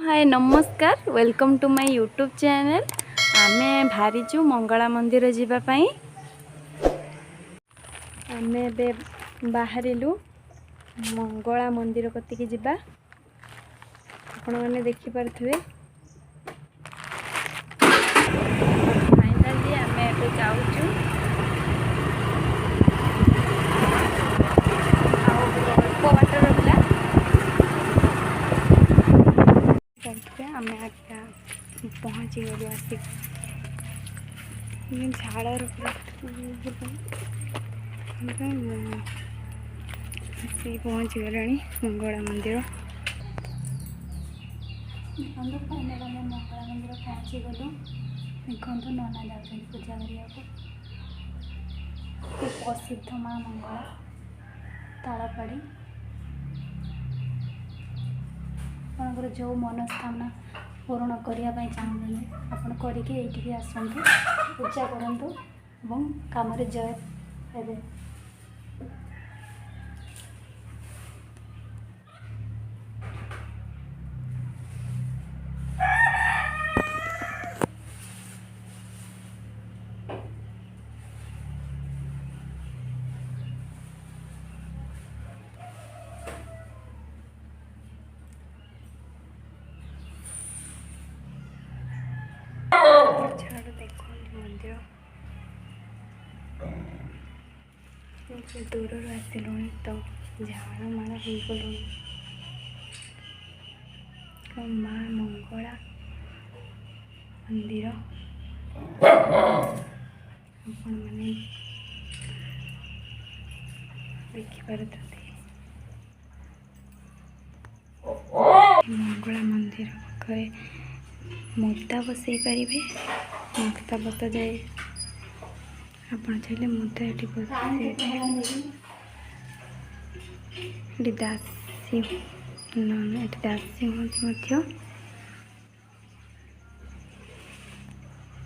हाय नमस्कार welcome to my YouTube channel. आमे भारीचु मंगला मंदिर जीवा पाई। आमे बे बाहरिलु मंगला मंदिर कतिकी जीवा। आपण माने देखि पारथुवे। फाइनली आमे एबे जाउचु। आमे आज्ञा पहुँची गली आसिक झाड़ पहुँची गला मंगला मंदिर। देखो मंगला मंदिर पहुँची गलु। देखो नना जाऊँ पूजा करने प्रसिद्ध माँ मंगला तालपाड़ी। आपंकर जो मनस्कामना पूर्ण करने चाहूँ आपड़ करके आसतु पूजा करूँ और काम जय हे। छाड़ देखो मंदिर दूर आसिलु तो झाड़ माड़ हो गलु। माँ मंगला मंदिर आपण मैंने देखिपारे मंगला मंदिर पाखे मुद्दा बसई पारे। मुक्ता बसा जाए आप चाहिए मुद्दा ये दासी दासी हूँ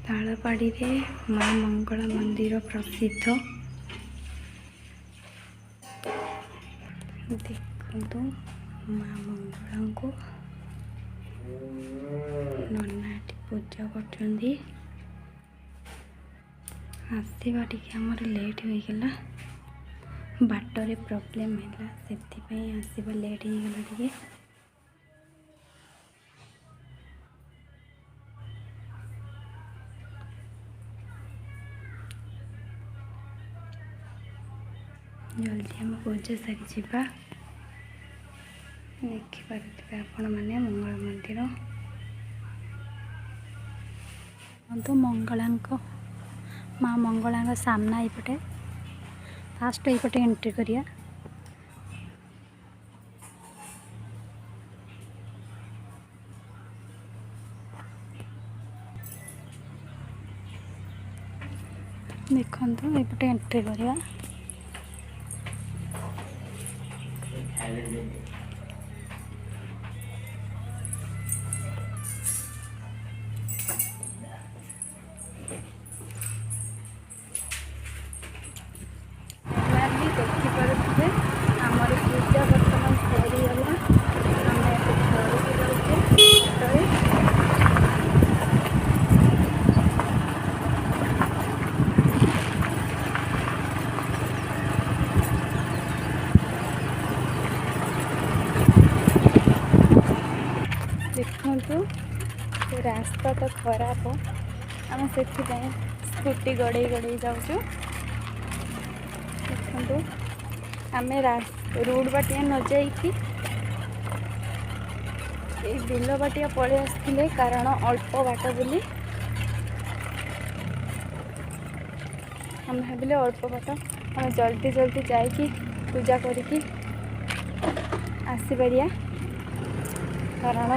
तालपाड़ी रे माँ मंगला मंदिर प्रसिद्ध। देखो माँ मंगला को नना पूजा कर आसवा टी आमर लेट हो गला। बाटरे प्रोब्लेम है से आसवा लेट हो गला टी। जल्दी आम पूजा सारी जावा। देखिपारे आपण मैंने मंगला मंदिर तो मंगला माँ मंगला सामना यपटे फास्ट यपटे एंट्री करिया। देखो यपटे एंट्री करिया। देखिपे आमर पूजा बर्तमान सरीगला। देखु रास्ता तो खराब आम से स्कूटी गड़े गड़े जाऊँ। देखो आम रोड बाटिया न जाइकी बिल बाटिया पलि आसते कारण अल्प बाट बोली आम भाविले अल्प बाट आम जल्दी जल्दी जाइकी पूजा करिकी आसीपारिया कारण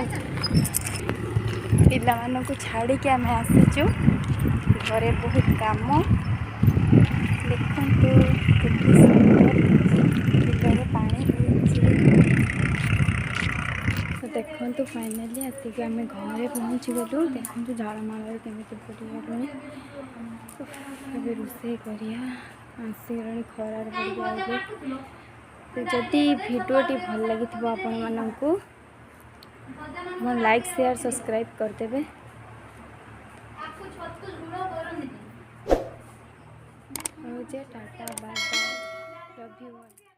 पिला को छाड़ी के आम आसीचु घरे बहुत काम। देखो बिलरे पानी तो देखो फाइनाली आसिक आम घरे पहुँची गलु। देखो झाड़माड़ केमी पड़ी गलु रोषे आसगला खरार पड़। जदि भिडियोटी भल लगी आपण मानू मोर लाइक शेयर सब्सक्राइब करदेवे। Tata bye bye love you.